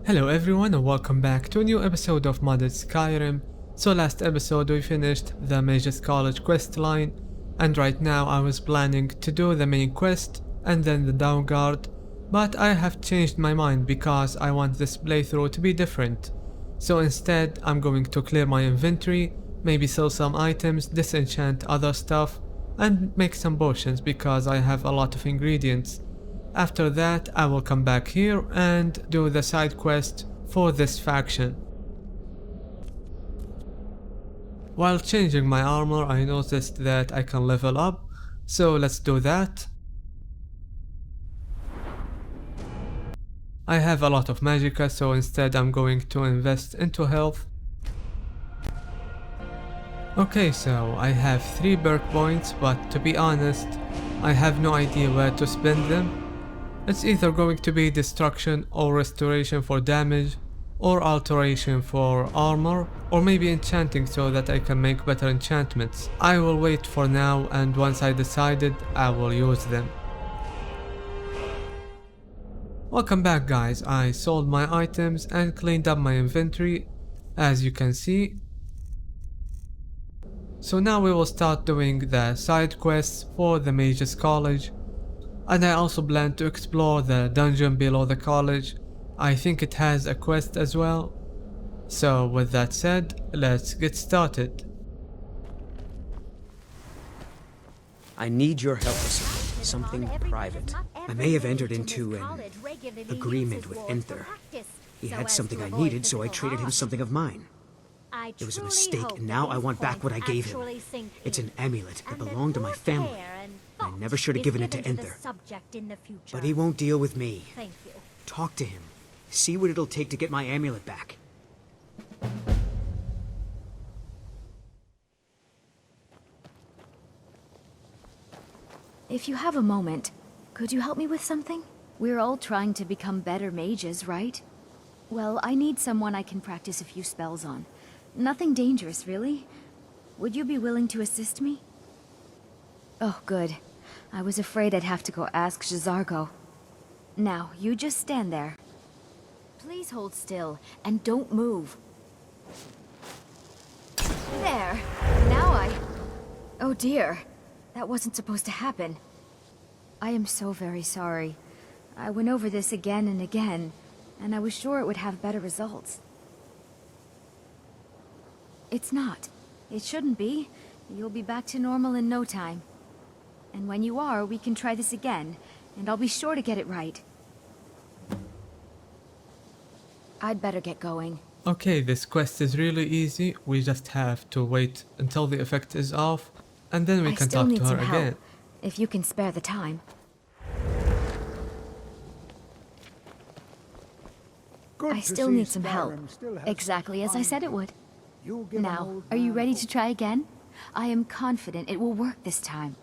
Hello everyone and welcome back to a new episode of modded Skyrim. So last episode we finished the Mages Collage quest line, and right now I was planning to do the main quest and then the down guard, but I have changed my mind because I want this playthrough to be different. So instead I'm going to clear my inventory, maybe sell some items, disenchant other stuff, and make some potions because I have a lot of ingredients. After that, I will come back here and do the side quest for this faction. While changing my armor, I noticed that I can level up, so let's do that. I have a lot of magicka, so instead I'm going to invest into health. Okay, so I have 3 perk points, but to be honest, I have no idea where to spend them. It's either going to be destruction or restoration for damage, or alteration for armor, or maybe enchanting so that I can make better enchantments. I will wait for now, and once I decided, I will use them. Welcome back guys, I sold my items and cleaned up my inventory, as you can see. So now we will start doing the side quests for the Mages Collage. And I also plan to explore the dungeon below the college. I think it has a quest as well. So with that said, let's get started. I need your help with something private. I may have entered into an agreement with Enther. He had something I needed, so I traded him something of mine. It was a mistake, and now I want back what I gave him. It's an amulet that belonged to my family. I never should have given it to Enther. But he won't deal with me. Talk to him. See what it'll take to get my amulet back. If you have a moment, could you help me with something? We're all trying to become better mages, right? Well, I need someone I can practice a few spells on. Nothing dangerous, really. Would you be willing to assist me? Oh, good. I was afraid I'd have to go ask J'zargo. Now, you just stand there. Please hold still, and don't move. There! Now Oh dear. That wasn't supposed to happen. I am so very sorry. I went over this again and again, and I was sure it would have better results. It's not. It shouldn't be. You'll be back to normal in no time. And when you are, we can try this again, and I'll be sure to get it right. I'd better get going. Okay, this quest is really easy. We just have to wait until the effect is off, and then we can talk to her again. If you can spare the time. I still need some help. Exactly as I said it would. Now, are you ready to try again? I am confident it will work this time.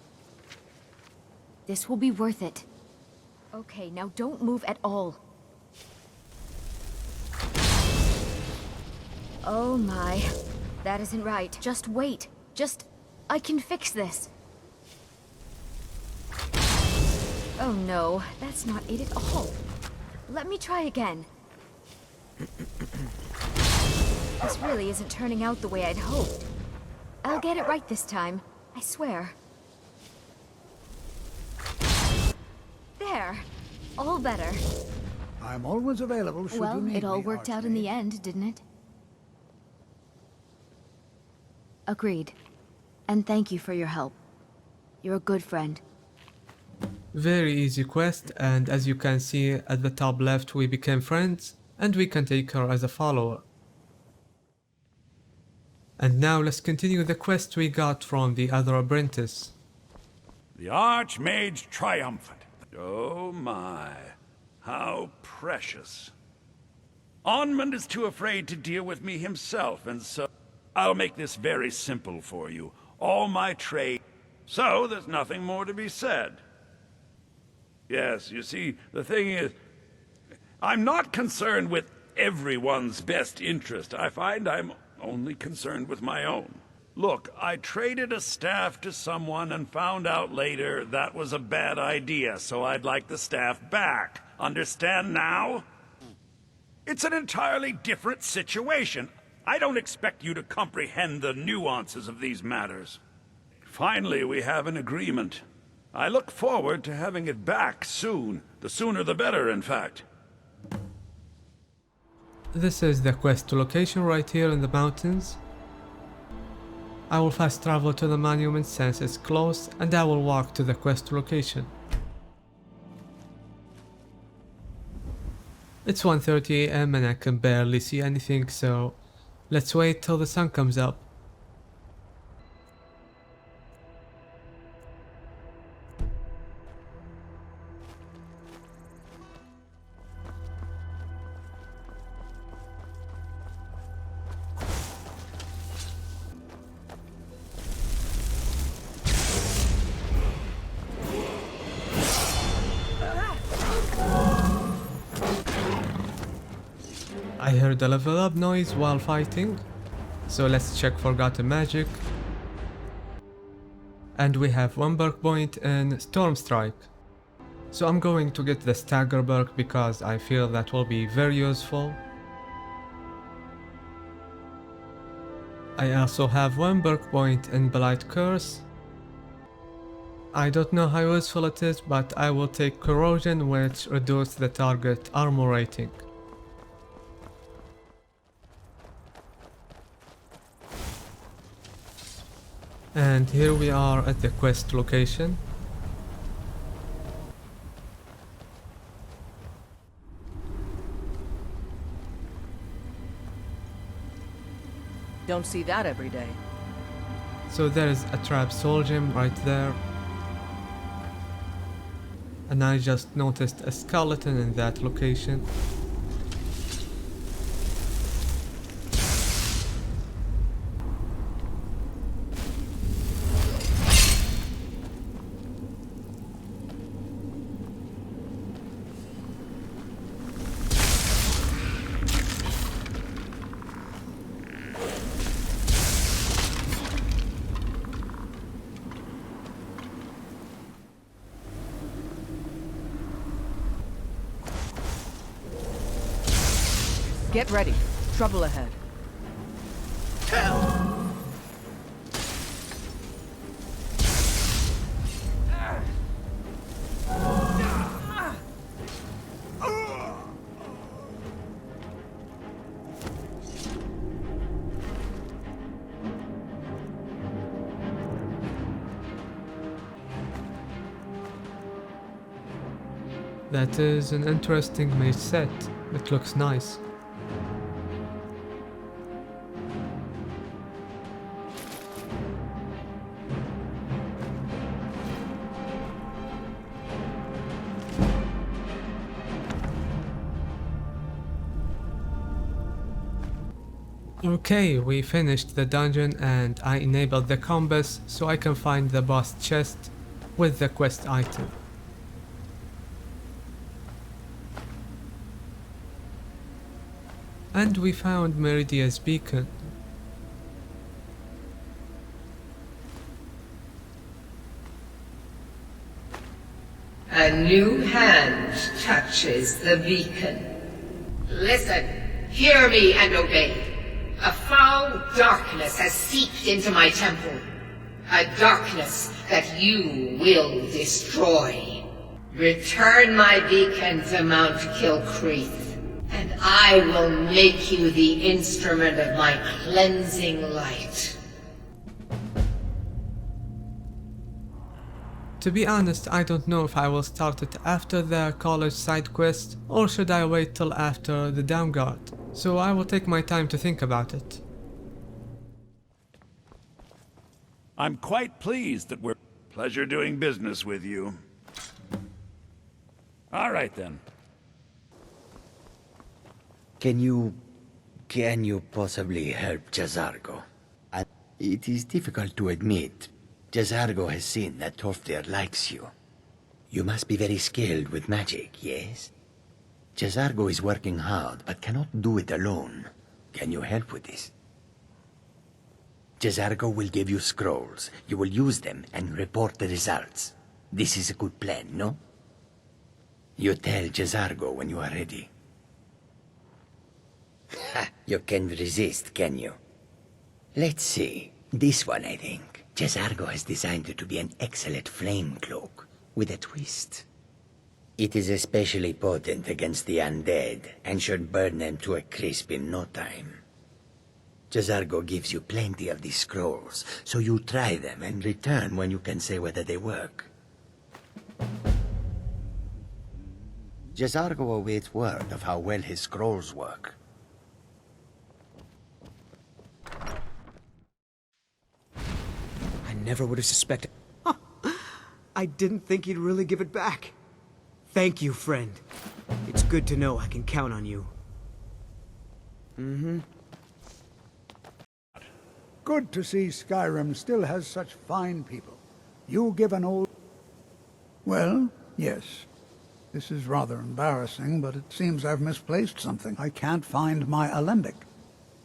This will be worth it. Okay, now don't move at all. Oh my. That isn't right. Just wait. I can fix this. Oh no, that's not it at all. Let me try again. This really isn't turning out the way I'd hoped. I'll get it right this time. I swear. There. All better. I'm always available should you need me. Well, it all worked out in the end, didn't it? Agreed. And thank you for your help. You're a good friend. Very easy quest, and as you can see at the top left we became friends, and we can take her as a follower. And now let's continue the quest we got from the other apprentice. The Archmage Triumphant. Oh my, how precious. Onmund is too afraid to deal with me himself, and so I'll make this very simple for you. All my trade. So there's nothing more to be said. Yes, you see, the thing is, I'm not concerned with everyone's best interest. I find I'm only concerned with my own. Look, I traded a staff to someone and found out later that was a bad idea, so I'd like the staff back. Understand now? It's an entirely different situation. I don't expect you to comprehend the nuances of these matters. Finally, we have an agreement. I look forward to having it back soon. The sooner the better, in fact. This is the quest location right here in the mountains. I will fast travel to the monument since it's close, and I will walk to the quest location. It's 1:30 AM and I can barely see anything, so let's wait till the sun comes up. I heard a level up noise while fighting, so let's check Forgotten Magic. And we have one perk point in Storm Strike. So I'm going to get the Stagger perk because I feel that will be very useful. I also have one perk point in Blight Curse. I don't know how useful it is, but I will take Corrosion, which reduces the target armor rating. And here we are at the quest location. Don't see that every day. So there is a trap soul gem right there. And I just noticed a skeleton in that location. Get ready. Trouble ahead. That is an interesting mage set. It looks nice. Okay, we finished the dungeon and I enabled the compass so I can find the boss chest with the quest item. And we found Meridia's beacon. A new hand touches the beacon. Listen, hear me and obey. A foul darkness has seeped into my temple. A darkness that you will destroy. Return my beacon to Mount Kilcreath, and I will make you the instrument of my cleansing light. To be honest, I don't know if I will start it after the college side quest or should I wait till after the Downguard. So I will take my time to think about it. I'm quite pleased that we're... Pleasure doing business with you. All right, then. Can you possibly help Jazargo? It is difficult to admit. Jazargo has seen that Toftir likes you. You must be very skilled with magic, yes? Jazargo is working hard, but cannot do it alone. Can you help with this? Jazargo will give you scrolls. You will use them and report the results. This is a good plan, no? You tell Jazargo when you are ready. Ha! You can't resist, can you? Let's see. This one, I think. Jazargo has designed it to be an excellent flame cloak, with a twist. It is especially potent against the undead, and should burn them to a crisp in no time. Jazargo gives you plenty of these scrolls, so you try them and return when you can say whether they work. Jazargo awaits word of how well his scrolls work. I never would have suspected. I didn't think he'd really give it back. Thank you, friend. It's good to know I can count on you. Good to see Skyrim still has such fine people. You give an old... Well, yes. This is rather embarrassing, but it seems I've misplaced something. I can't find my alembic.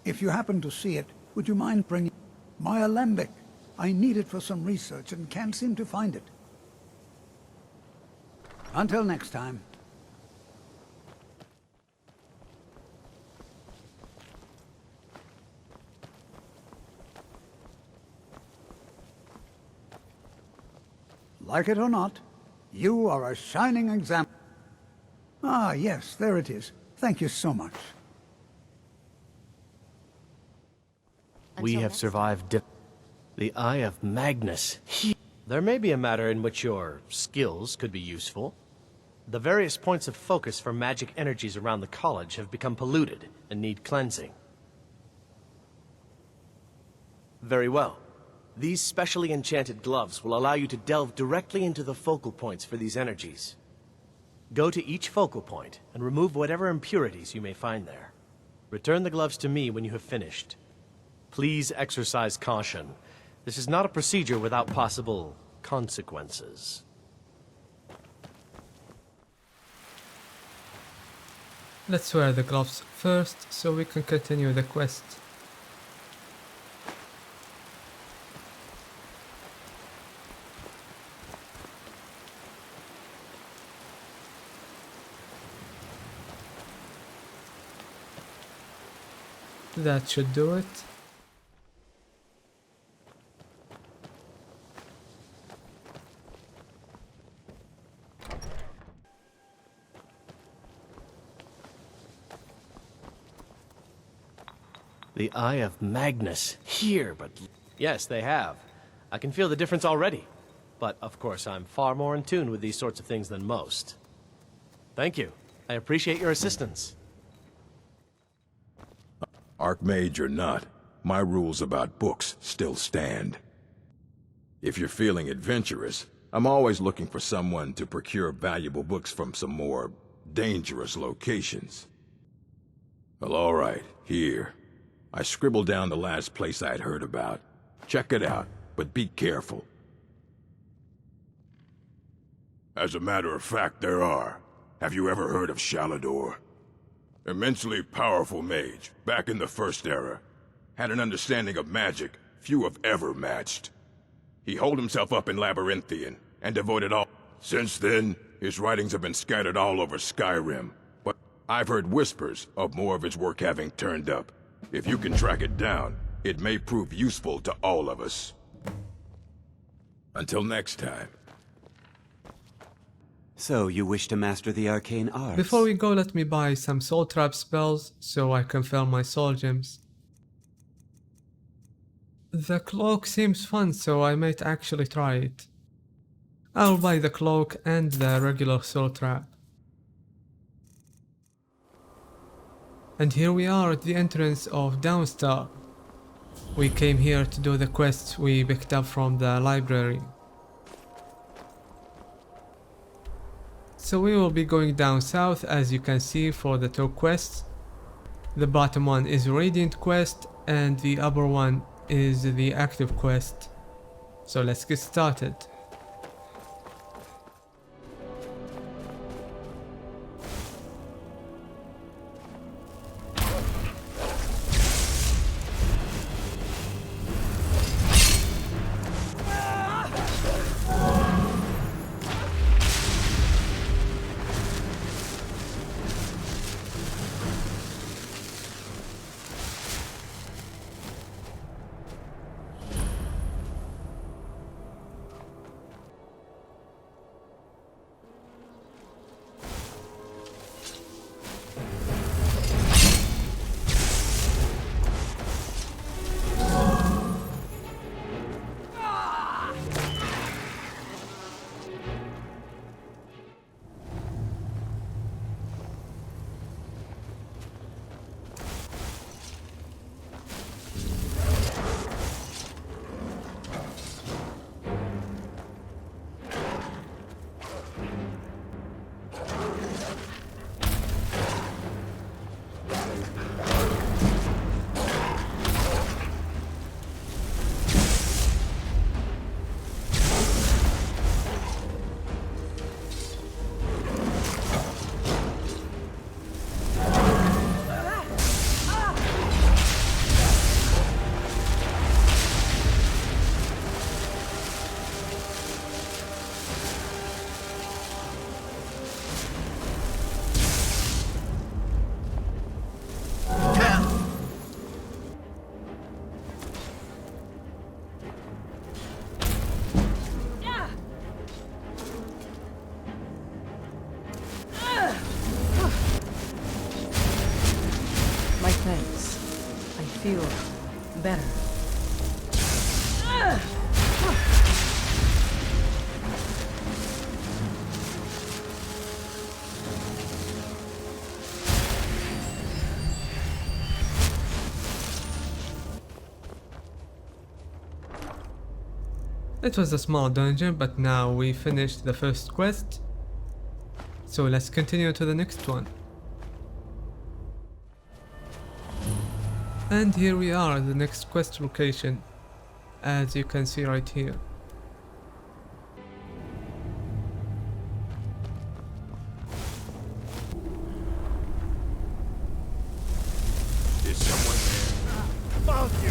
If you happen to see it, would you mind bringing... My alembic. I need it for some research and can't seem to find it. Until next time. Like it or not, you are a shining example. Ah, yes, there it is. Thank you so much. We have survived the Eye of Magnus. There may be a matter in which your skills could be useful. The various points of focus for magic energies around the college have become polluted and need cleansing. Very well. These specially enchanted gloves will allow you to delve directly into the focal points for these energies. Go to each focal point and remove whatever impurities you may find there. Return the gloves to me when you have finished. Please exercise caution. This is not a procedure without possible consequences. Let's wear the gloves first so we can continue the quest. That should do it. The Eye of Magnus. Here, but... Yes, they have. I can feel the difference already. But, of course, I'm far more in tune with these sorts of things than most. Thank you. I appreciate your assistance. Archmage or not, my rules about books still stand. If you're feeling adventurous, I'm always looking for someone to procure valuable books from some more dangerous locations. Well, all right, here. I scribbled down the last place I'd heard about. Check it out, but be careful. As a matter of fact, there are. Have you ever heard of Shalador? Immensely powerful mage, back in the First Era. Had an understanding of magic few have ever matched. He holed himself up in Labyrinthian, and devoted all... Since then, his writings have been scattered all over Skyrim, but I've heard whispers of more of his work having turned up. If you can track it down, it may prove useful to all of us. Until next time. So, you wish to master the arcane arts? Before we go, let me buy some soul trap spells so I can fill my soul gems. The cloak seems fun, so I might actually try it. I'll buy the cloak and the regular soul trap. And here we are at the entrance of Downstar. We came here to do the quests we picked up from the library. So we will be going down south, as you can see, for the two quests. The bottom one is Radiant Quest and the upper one is the Active Quest. So let's get started. feel better. It was a small dungeon, but now we finished the first quest. So let's continue to the next one. And here we are at the next quest location, as you can see right here. Is someone there? Found you!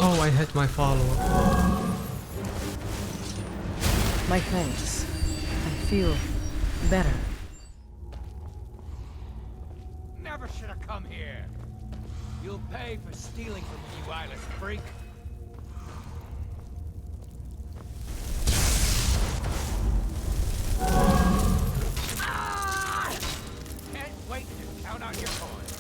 Oh, I hit my follower. My thanks. I feel better. Never should have come here. You'll pay for stealing from me, you eyeless freak. Can't wait to count out your coins.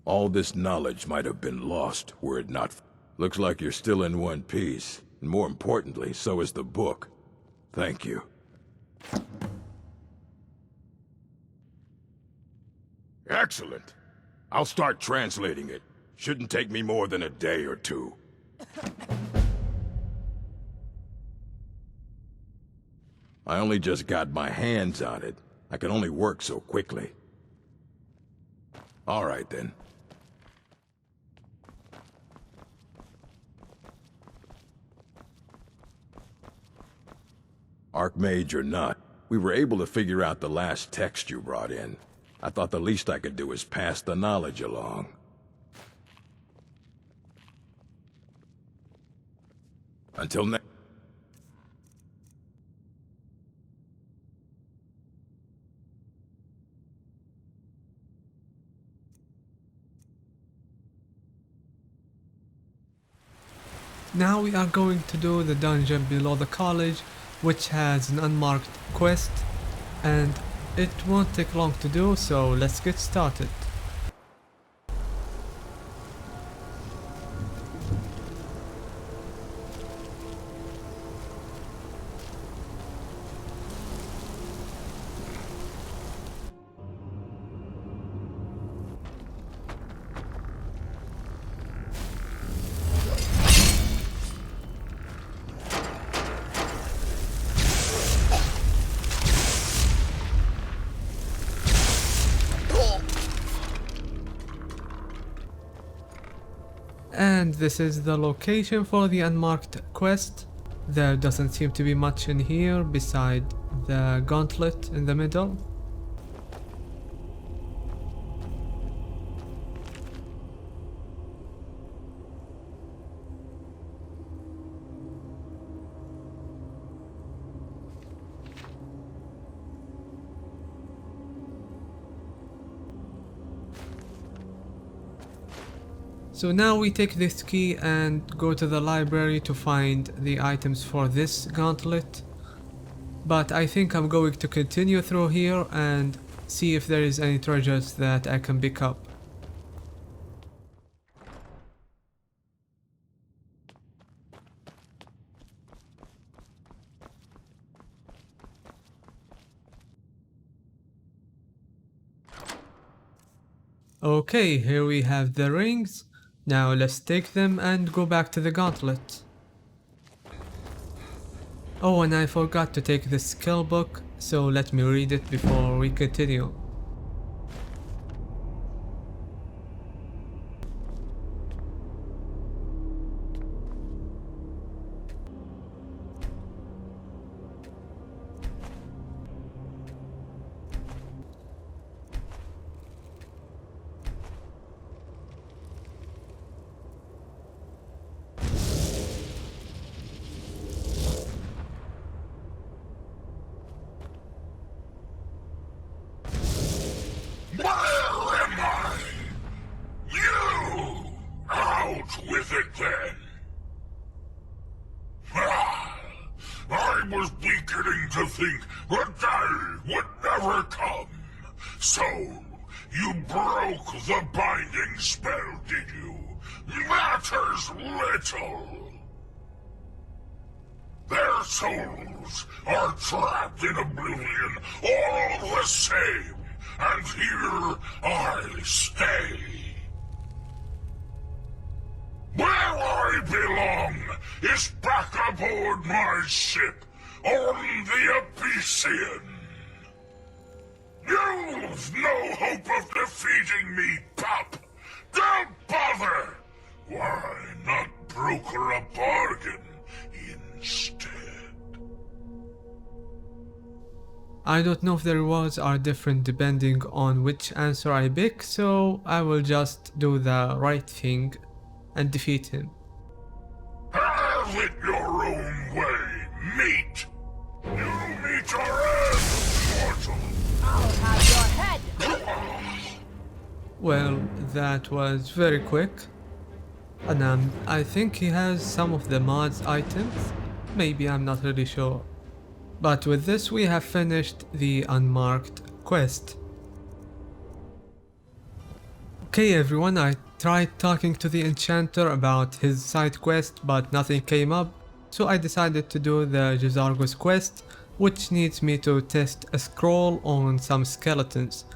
All this knowledge might have been lost were it not... Looks like you're still in one piece. And more importantly, so is the book. Thank you. Excellent. I'll start translating it. Shouldn't take me more than a day or two. I only just got my hands on it. I can only work so quickly. All right, then. Archmage or not, we were able to figure out the last text you brought in. I thought the least I could do is pass the knowledge along. Until next... Now we are going to do the dungeon below the college, which has an unmarked quest, and It won't take long to do, so let's get started. And this is the location for the unmarked quest. There doesn't seem to be much in here beside the gauntlet in the middle. So now we take this key and go to the library to find the items for this gauntlet. But I think I'm going to continue through here and see if there is any treasures that I can pick up. Okay, here we have the rings. Now let's take them and go back to the gauntlet. Oh, and I forgot to take the skill book, so let me read it before we continue. With it then. I was beginning to think the day would never come. So, you broke the binding spell, did you? Matters little. Their souls are trapped in oblivion all the same, and here I stay. Where I belong is back aboard my ship on the Abyssian. You've no hope of defeating me, pup. Don't bother. Why not broker a bargain instead? I don't know if the rewards are different depending on which answer I pick, so I will just do the right thing and defeat him. Have it your own way, meat. You meet our end, mortal. I'll have your head! Well, that was very quick. And I think he has some of the mods items. Maybe, I'm not really sure. But with this we have finished the unmarked quest. Okay everyone, I tried talking to the enchanter about his side quest but nothing came up, so I decided to do the J'zargo's quest, which needs me to test a scroll on some skeletons.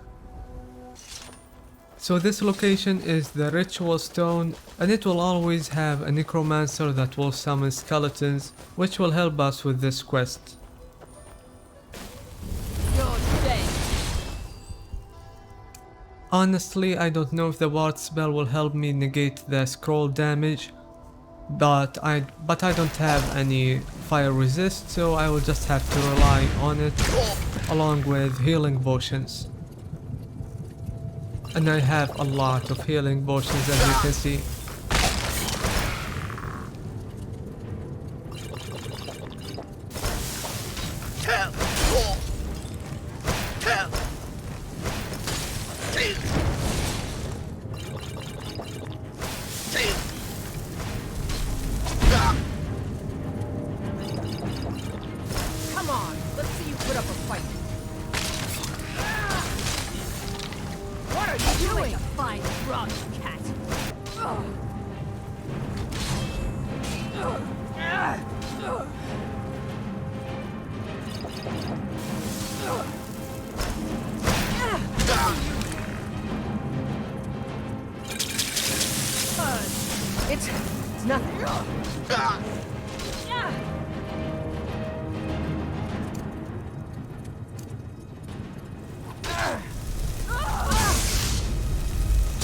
So this location is the ritual stone, and it will always have a necromancer that will summon skeletons, which will help us with this quest. Honestly, I don't know if the ward spell will help me negate the scroll damage, but I don't have any fire resist, so I will just have to rely on it along with healing potions. And I have a lot of healing potions, as you can see. You ain't a fine frog, cat. It's nothing.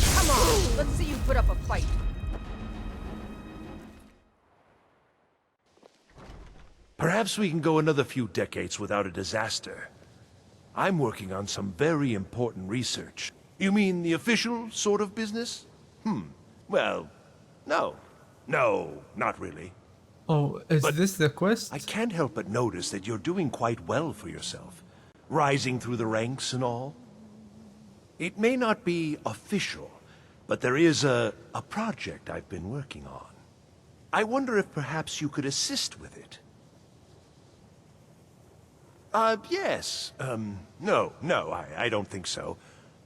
Come on, let's see you put up a fight. Perhaps we can go another few decades without a disaster. I'm working on some very important research. You mean the official sort of business? Well, no. No, not really. Oh, is this the quest? I can't help but notice that you're doing quite well for yourself. Rising through the ranks and all. It may not be official, but there is a project I've been working on. I wonder if perhaps you could assist with it. Yes. No, I don't think so.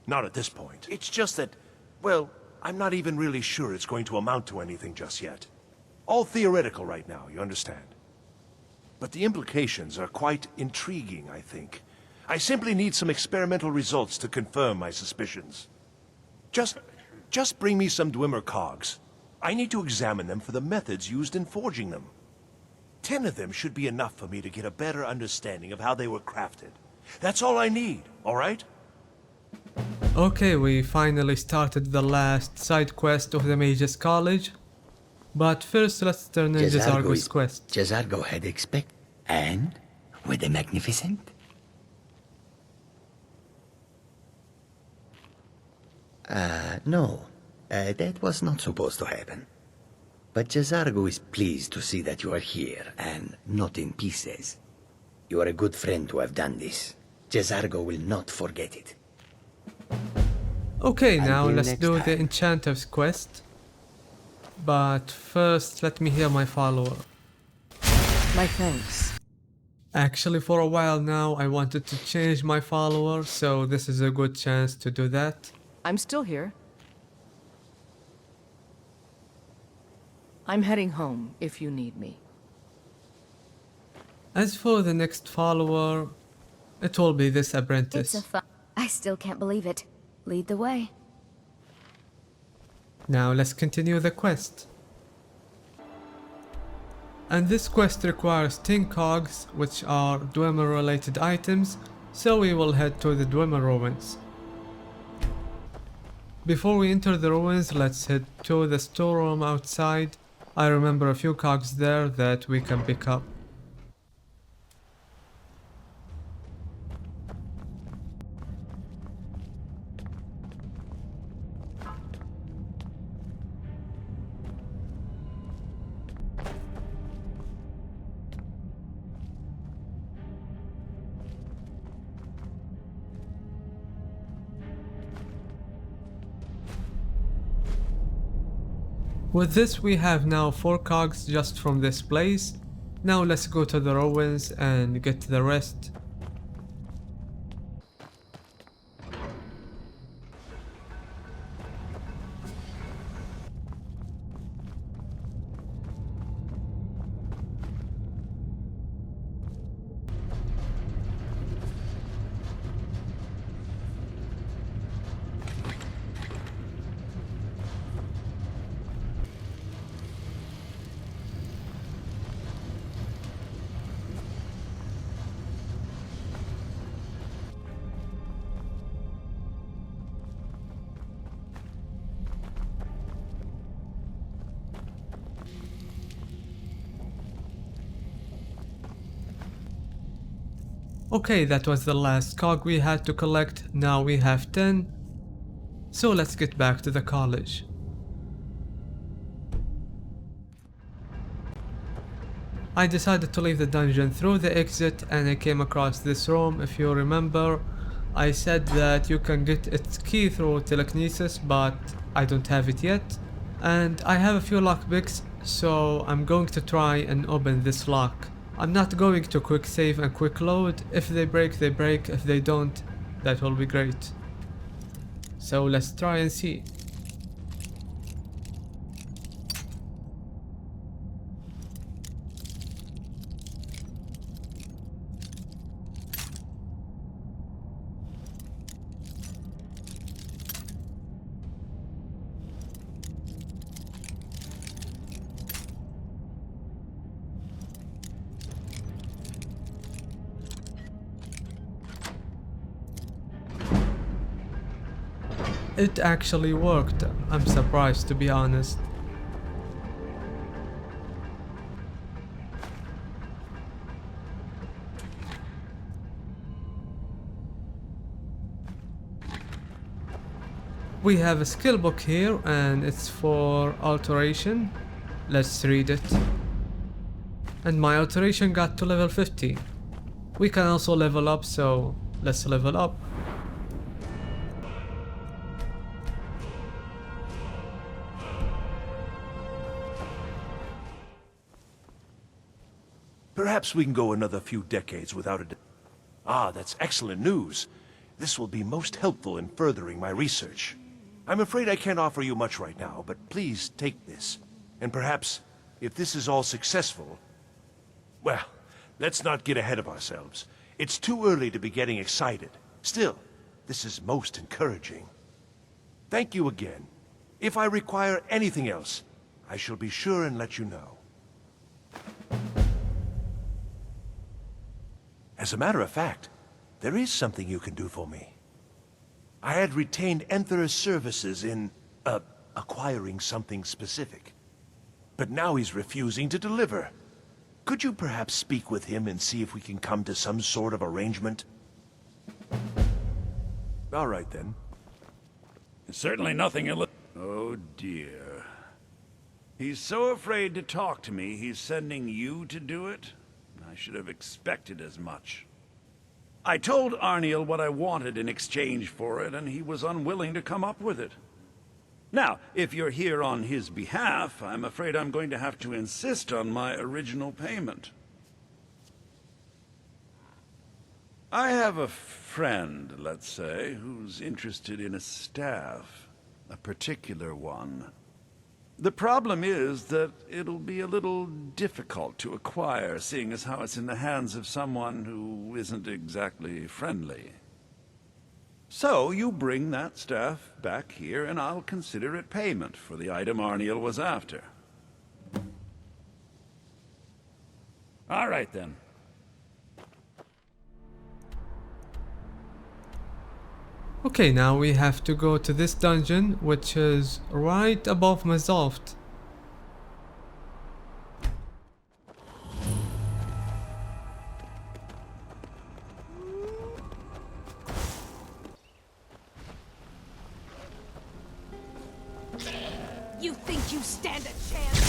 Not at this point. It's just that, well, I'm not even really sure it's going to amount to anything just yet. All theoretical right now, you understand? But the implications are quite intriguing, I think. I simply need some experimental results to confirm my suspicions. Just bring me some Dwemer cogs. I need to examine them for the methods used in forging them. 10 of them should be enough for me to get a better understanding of how they were crafted. That's all I need, all right? Okay, we finally started the last side quest of the Mages Collage. But first let's turn in Jazargo's quest. Jazargo had expect, and were they magnificent? No. That was not supposed to happen. But Jazargo is pleased to see that you are here, and not in pieces. You are a good friend to have done this. Jazargo will not forget it. Okay, now let's do the Enchanters Quest. But first, let me hear my follower. My thanks. Actually, for a while now, I wanted to change my follower, so this is a good chance to do that. I'm still here. I'm heading home if you need me. As for the next follower, it will be this apprentice. It's a fun. I still can't believe it. Lead the way. Now let's continue the quest. And this quest requires 10 cogs, which are Dwemer related items, so we will head to the Dwemer ruins. Before we enter the ruins, let's head to the storeroom outside. I remember a few cogs there that we can pick up. With this we have now 4 cogs just from this place. Now let's go to the ruins and get the rest. Okay, that was the last cog we had to collect. Now we have 10. So let's get back to the college. I decided to leave the dungeon through the exit and I came across this room. If you remember, I said that you can get its key through telekinesis, but I don't have it yet. And I have a few lockpicks, so I'm going to try and open this lock. I'm not going to quick save and quick load. If they break, they break. If they don't, that will be great. So let's try and see. It actually worked. I'm surprised, to be honest. We have a skill book here and it's for alteration. Let's read it. And my alteration got to level 15. We can also level up, so let's level up. Perhaps we can go another few decades without a... Ah, that's excellent news. This will be most helpful in furthering my research. I'm afraid I can't offer you much right now, but please take this. And perhaps, if this is all successful... Well, let's not get ahead of ourselves. It's too early to be getting excited. Still, this is most encouraging. Thank you again. If I require anything else, I shall be sure and let you know. As a matter of fact, there is something you can do for me. I had retained Enthor's services in, acquiring something specific. But now he's refusing to deliver. Could you perhaps speak with him and see if we can come to some sort of arrangement? All right, then. There's certainly nothing Oh, dear. He's so afraid to talk to me, he's sending you to do it? I should have expected as much. I told Arniel what I wanted in exchange for it, and he was unwilling to come up with it. Now, if you're here on his behalf, I'm afraid I'm going to have to insist on my original payment. I have a friend, let's say, who's interested in a staff, a particular one. The problem is that it'll be a little difficult to acquire, seeing as how it's in the hands of someone who isn't exactly friendly. So you bring that staff back here and I'll consider it payment for the item Arniel was after. All right then. Okay, now we have to go to this dungeon, which is right above Mazoft. You think you stand a chance?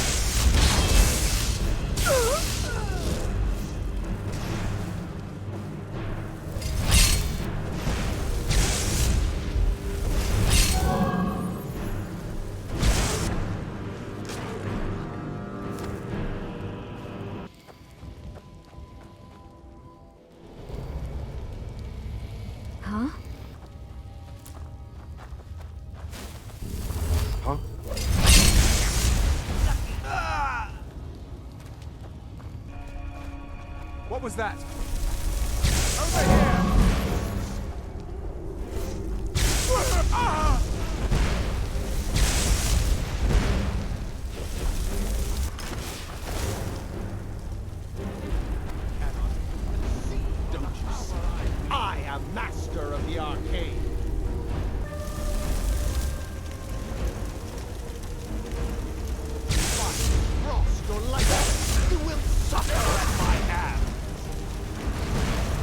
Huh? Huh? What was that? Over here! Don't you see? I am master of the arcane. Frost or lightning, you will suffer at my hand.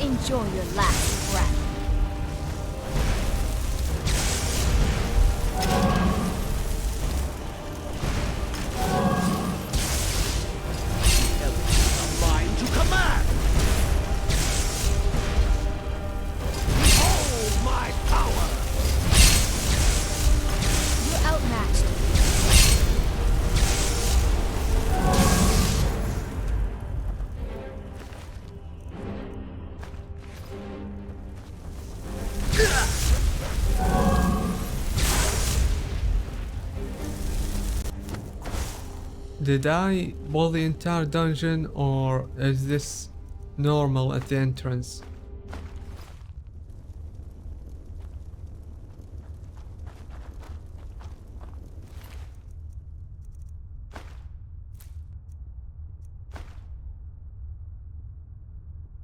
Enjoy your last breath. Mine to command. Behold my power. You're outmatched. Did I pull the entire dungeon, or is this normal at the entrance?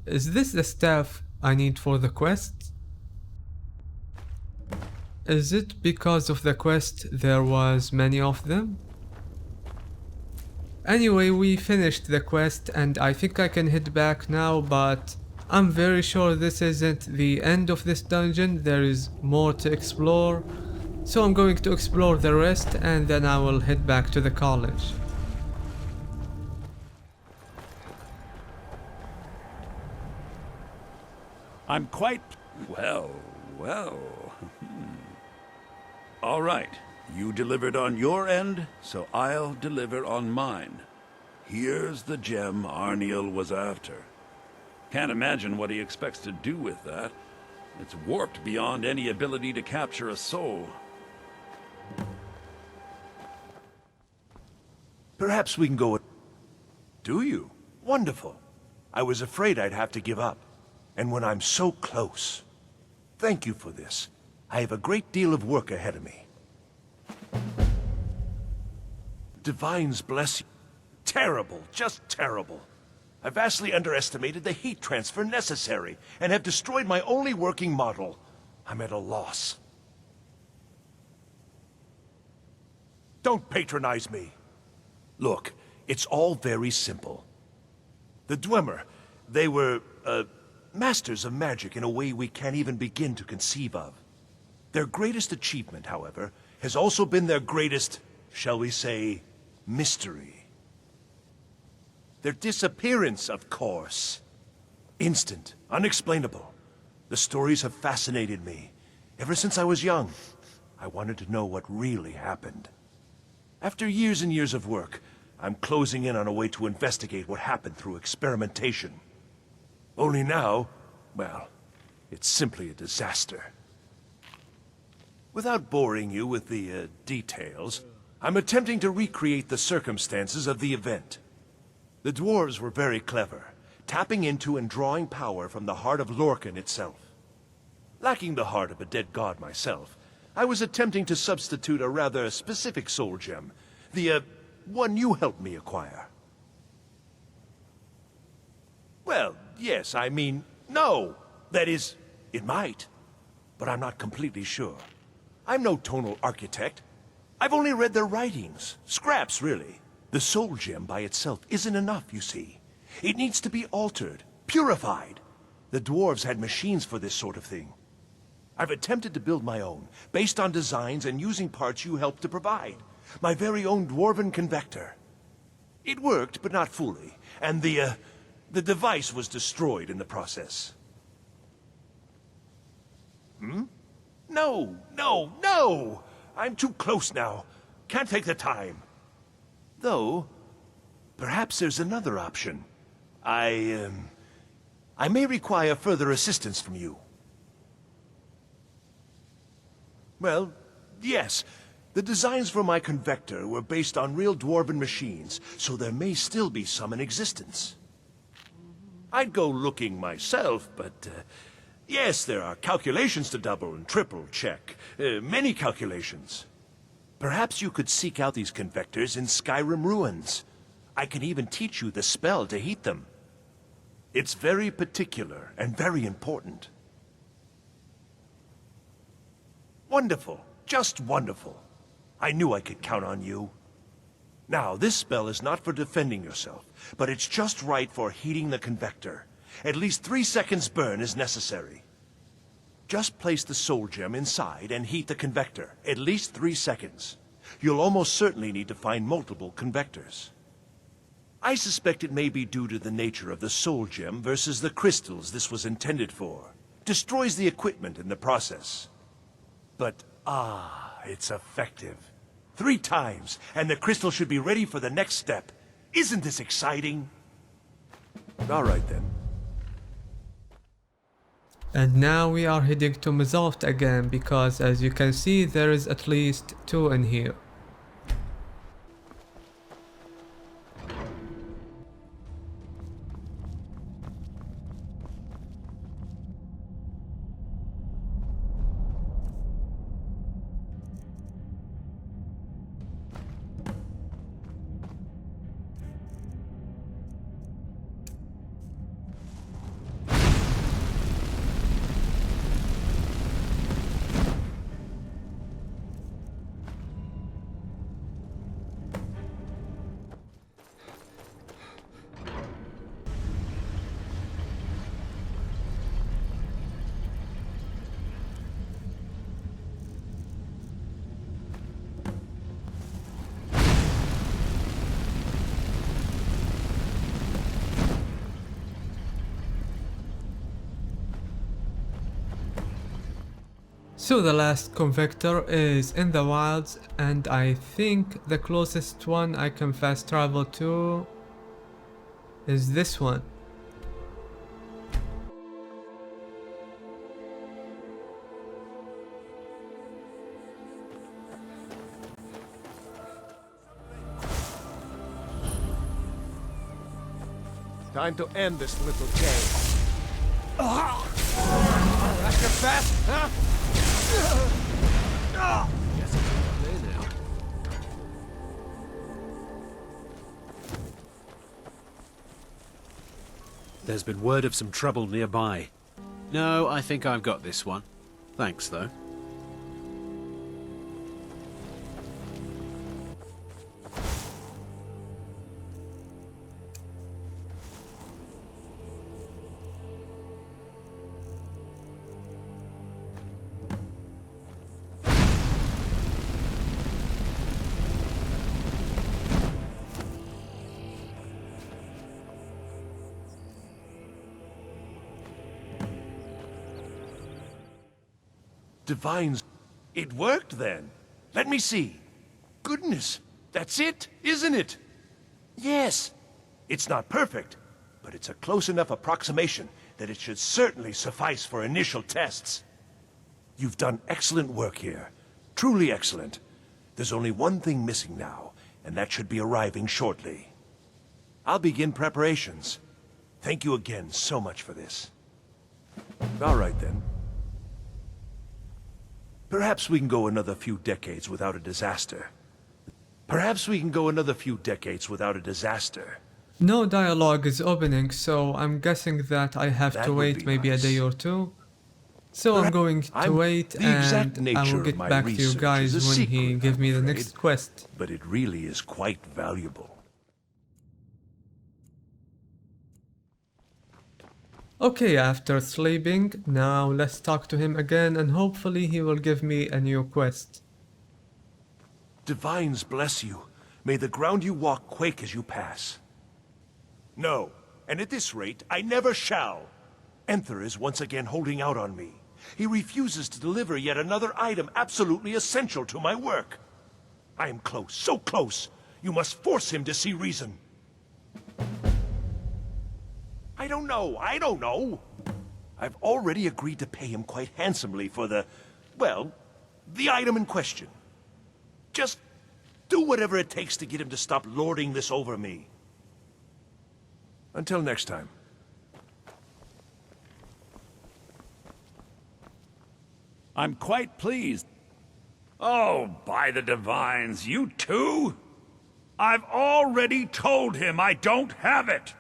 Is this the staff I need for the quest? Is it because of the quest there was many of them? Anyway, we finished the quest and I think I can head back now, but I'm very sure this isn't the end of this dungeon. There is more to explore. So I'm going to explore the rest and then I will head back to the college. I'm quite... well. All right. You delivered on your end, so I'll deliver on mine. Here's the gem Arniel was after. Can't imagine what he expects to do with that. It's warped beyond any ability to capture a soul. Perhaps we can go... Do you? Wonderful. I was afraid I'd have to give up. And when I'm so close... Thank you for this. I have a great deal of work ahead of me. Divines bless you. Terrible, just terrible. I vastly underestimated the heat transfer necessary, and have destroyed my only working model. I'm at a loss. Don't patronize me. Look, it's all very simple. The Dwemer, they were, masters of magic in a way we can't even begin to conceive of. Their greatest achievement, however, has also been their greatest, shall we say, mystery. Their disappearance, of course. Instant, unexplainable. The stories have fascinated me. Ever since I was young, I wanted to know what really happened. After years and years of work, I'm closing in on a way to investigate what happened through experimentation. Only now, well, it's simply a disaster. Without boring you with the details, I'm attempting to recreate the circumstances of the event. The dwarves were very clever, tapping into and drawing power from the heart of Lorcan itself. Lacking the heart of a dead god myself, I was attempting to substitute a rather specific soul gem, the one you helped me acquire. Well, yes, I mean, no. That is, it might, but I'm not completely sure. I'm no tonal architect. I've only read their writings. Scraps, really. The soul gem by itself isn't enough, you see. It needs to be altered, purified. The dwarves had machines for this sort of thing. I've attempted to build my own, based on designs and using parts you helped to provide. My very own dwarven convector. It worked, but not fully, and the device was destroyed in the process. No! I'm too close now. Can't take the time. Though, perhaps there's another option. I may require further assistance from you. Well, yes. The designs for my convector were based on real dwarven machines, so there may still be some in existence. I'd go looking myself, but... yes, there are calculations to double and triple check. Many calculations. Perhaps you could seek out these convectors in Skyrim ruins. I can even teach you the spell to heat them. It's very particular and very important. Wonderful. Just wonderful. I knew I could count on you. Now, this spell is not for defending yourself, but it's just right for heating the convector. At least 3 seconds burn is necessary. Just place the soul gem inside and heat the convector. At least 3 seconds. You'll almost certainly need to find multiple convectors. I suspect it may be due to the nature of the soul gem versus the crystals this was intended for. Destroys the equipment in the process. But, it's effective. 3 times, and the crystal should be ready for the next step. Isn't this exciting? All right, then. And now we are heading to Mzalft again, because as you can see there is at least 2 in here. So the last convictor is in the wilds, and I think the closest one I can fast travel to is this one. Time to end this little game. That's your fast, huh? Guess it's all day now. There's been word of some trouble nearby. No, I think I've got this one. Thanks, though. Divines. It worked then. Let me see. Goodness, that's it, isn't it? Yes. It's not perfect, but it's a close enough approximation that it should certainly suffice for initial tests. You've done excellent work here. Truly excellent. There's only one thing missing now, and that should be arriving shortly. I'll begin preparations. Thank you again so much for this. All right then. Perhaps we can go another few decades without a disaster. Perhaps we can go another few decades without a disaster. No dialogue is opening, so I'm guessing that I have That to would wait be maybe nice. a day or two. So I'm going to wait, the exact and I nature will of get my back to you research guys is a when he secret, gives me the I'm next afraid. quest. But it really is quite valuable. Okay, after sleeping, now let's talk to him again, and hopefully he will give me a new quest. Divines bless you. May the ground you walk quake as you pass. No, and at this rate, I never shall. Enther is once again holding out on me. He refuses to deliver yet another item absolutely essential to my work. I am close, so close. You must force him to see reason. I don't know. I've already agreed to pay him quite handsomely for the item in question. Just do whatever it takes to get him to stop lording this over me. Until next time. I'm quite pleased. Oh, by the divines, you too? I've already told him I don't have it.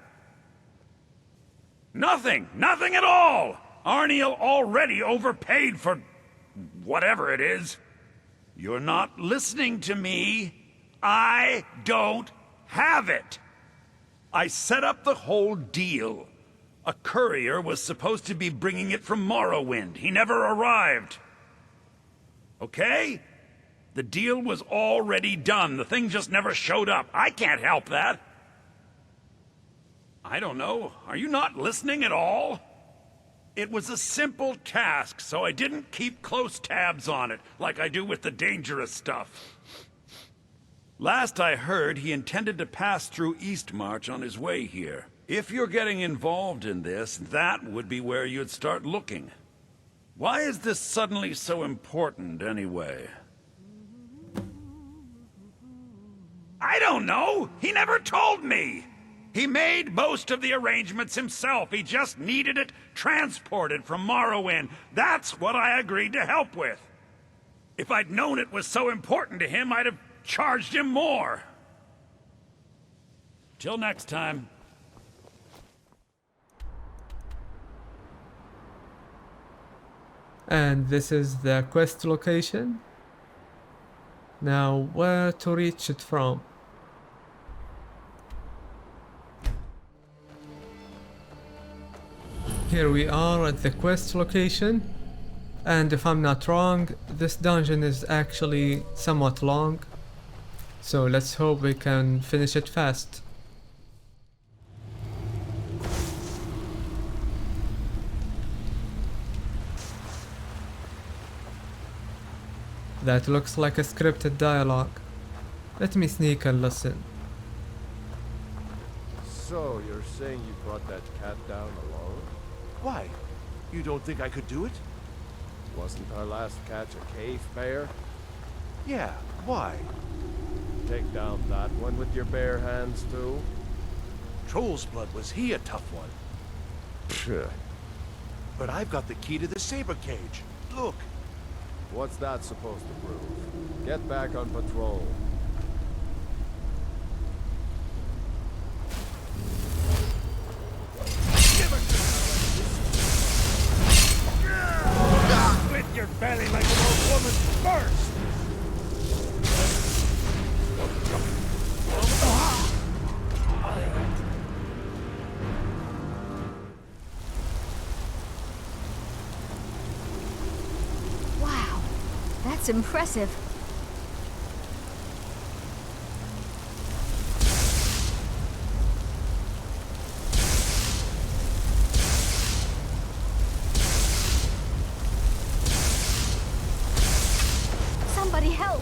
Nothing at all! Arniel already overpaid for whatever it is. You're not listening to me. I don't have it. I set up the whole deal. A courier was supposed to be bringing it from Morrowind. He never arrived. Okay? The deal was already done. The thing just never showed up. I can't help that. I don't know. Are you not listening at all? It was a simple task, so I didn't keep close tabs on it, like I do with the dangerous stuff. Last I heard, he intended to pass through Eastmarch on his way here. If you're getting involved in this, that would be where you'd start looking. Why is this suddenly so important, anyway? I don't know! He never told me! He made most of the arrangements himself. He just needed it transported from Morrowind. That's what I agreed to help with. If I'd known it was so important to him, I'd have charged him more. Till next time. And this is the quest location. Now, where to reach it from? Here we are at the quest location, and if I'm not wrong, this dungeon is actually somewhat long, so let's hope we can finish it fast. That looks like a scripted dialogue. Let me sneak and listen. So, you're saying you brought that cat down alone? Why? You don't think I could do it? Wasn't our last catch a cave bear? Yeah, why? Take down that one with your bare hands, too? Troll's blood, was he a tough one? Pfft. But I've got the key to the saber cage. Look. What's that supposed to prove? Get back on patrol. Split your belly like an old woman first! Wow, that's impressive. Somebody help!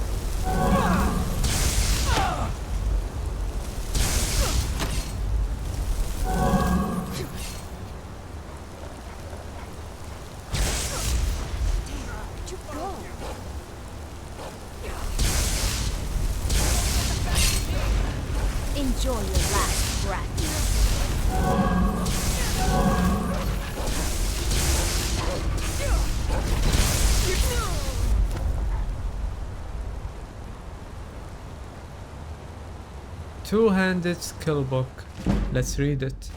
Enjoy your last breath. Two-handed skill book. Let's read it.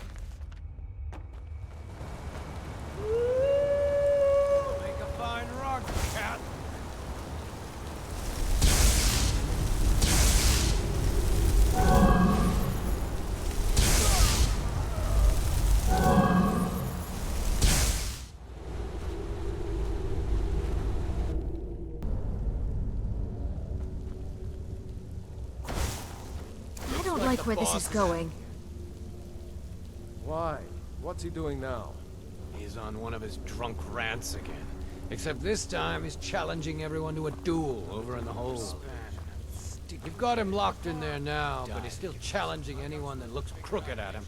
Make a fine rug, cat. I don't like where this is going. Why? What's he doing now? He's on one of his drunk rants again. Except this time he's challenging everyone to a duel over in the hold. You've got him locked in there now, but he's still challenging anyone that looks crooked at him.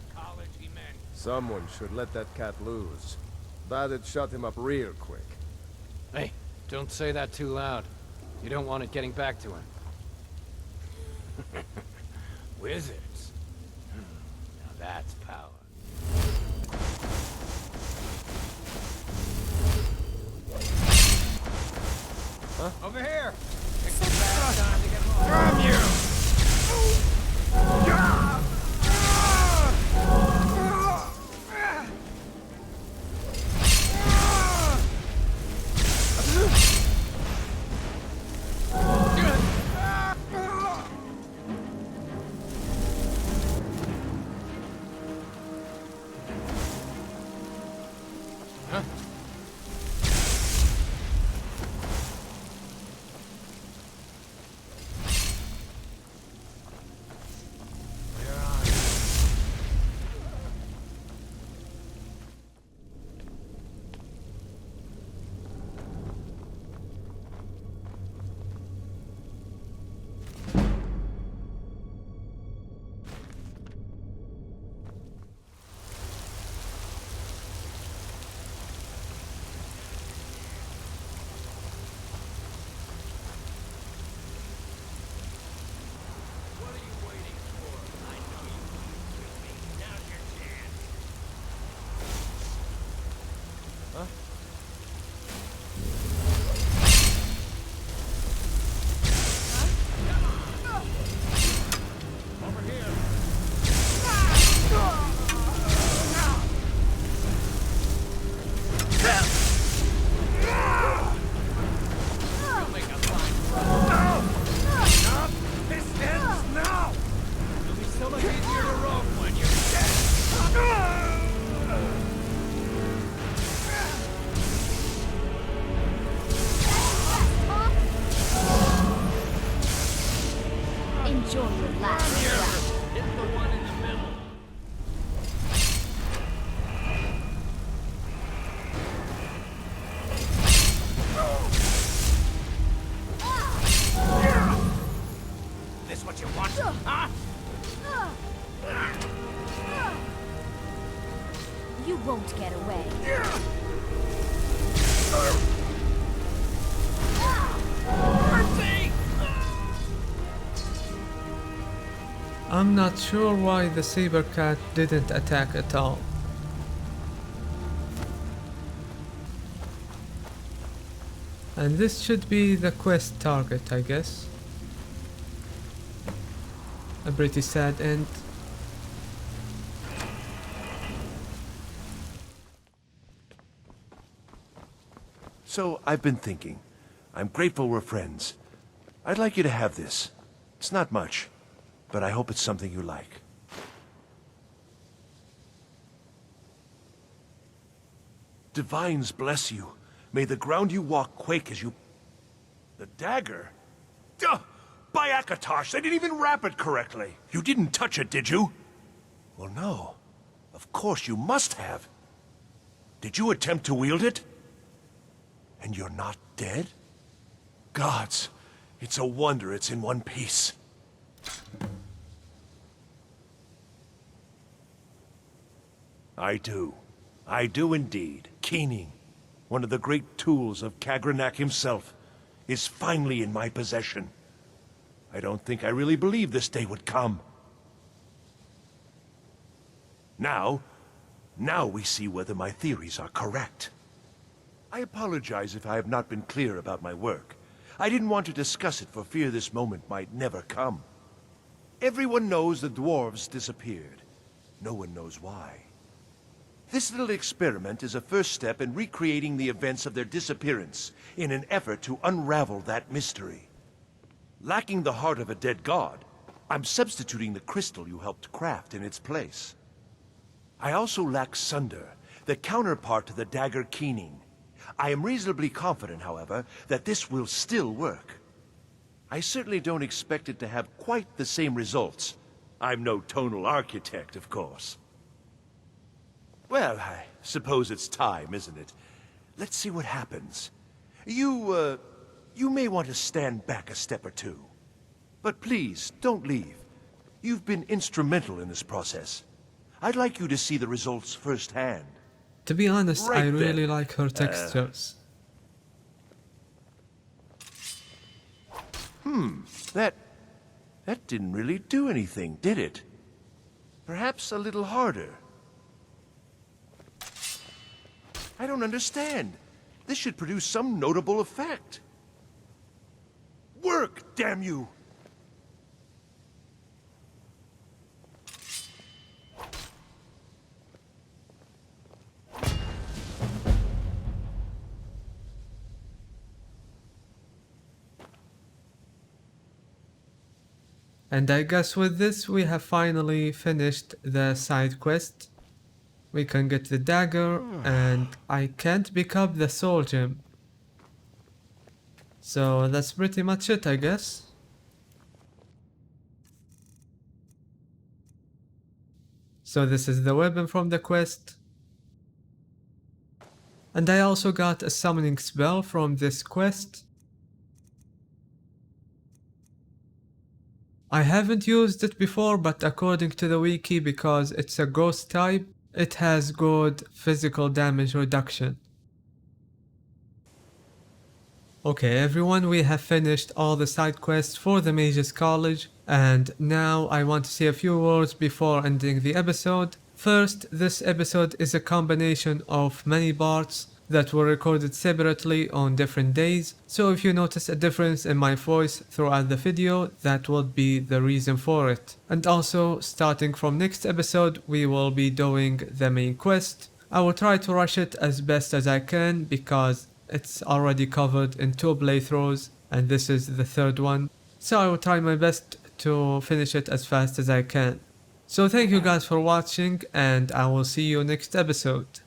Someone should let that cat loose. That'd shut him up real quick. Hey, don't say that too loud. You don't want it getting back to him. Wizards. Now that's power. Huh? Over here! It's the best time to get home. From you! I'm not sure why the saber cat didn't attack at all. And this should be the quest target, I guess. A pretty sad end. So, I've been thinking. I'm grateful we're friends. I'd like you to have this. It's not much, but I hope it's something you like. Divines bless you. May the ground you walk quake as you... The dagger? Duh! By Akatosh, they didn't even wrap it correctly. You didn't touch it, did you? Well, no. Of course you must have. Did you attempt to wield it? And you're not dead? Gods, it's a wonder it's in one piece. I do. I do indeed. Keening, one of the great tools of Kagranak himself, is finally in my possession. I don't think I really believed this day would come. Now we see whether my theories are correct. I apologize if I have not been clear about my work. I didn't want to discuss it for fear this moment might never come. Everyone knows the dwarves disappeared. No one knows why. This little experiment is a first step in recreating the events of their disappearance in an effort to unravel that mystery. Lacking the heart of a dead god, I'm substituting the crystal you helped craft in its place. I also lack Sunder, the counterpart to the dagger Keening. I am reasonably confident, however, that this will still work. I certainly don't expect it to have quite the same results. I'm no tonal architect, of course. Well, I suppose it's time, isn't it? Let's see what happens. You may want to stand back a step or two. But please, don't leave. You've been instrumental in this process. I'd like you to see the results firsthand. To be honest, Right I really then. like her textures. That didn't really do anything, did it? Perhaps a little harder. I don't understand. This should produce some notable effect. Work, damn you! And I guess with this we have finally finished the side quest. We can get the dagger and I can't pick up the soul gem. So that's pretty much it, I guess. So this is the weapon from the quest. And I also got a summoning spell from this quest. I haven't used it before, but according to the wiki, because it's a ghost type, it has good physical damage reduction. Okay everyone, we have finished all the side quests for the Mages Collage, and now I want to say a few words before ending the episode. First, this episode is a combination of many parts that were recorded separately on different days, so if you notice a difference in my voice throughout the video, that would be the reason for it. And also, starting from next episode, we will be doing the main quest. I will try to rush it as best as I can because it's already covered in 2 playthroughs and this is the 3rd one, so I will try my best to finish it as fast as I can. So thank you guys for watching and I will see you next episode.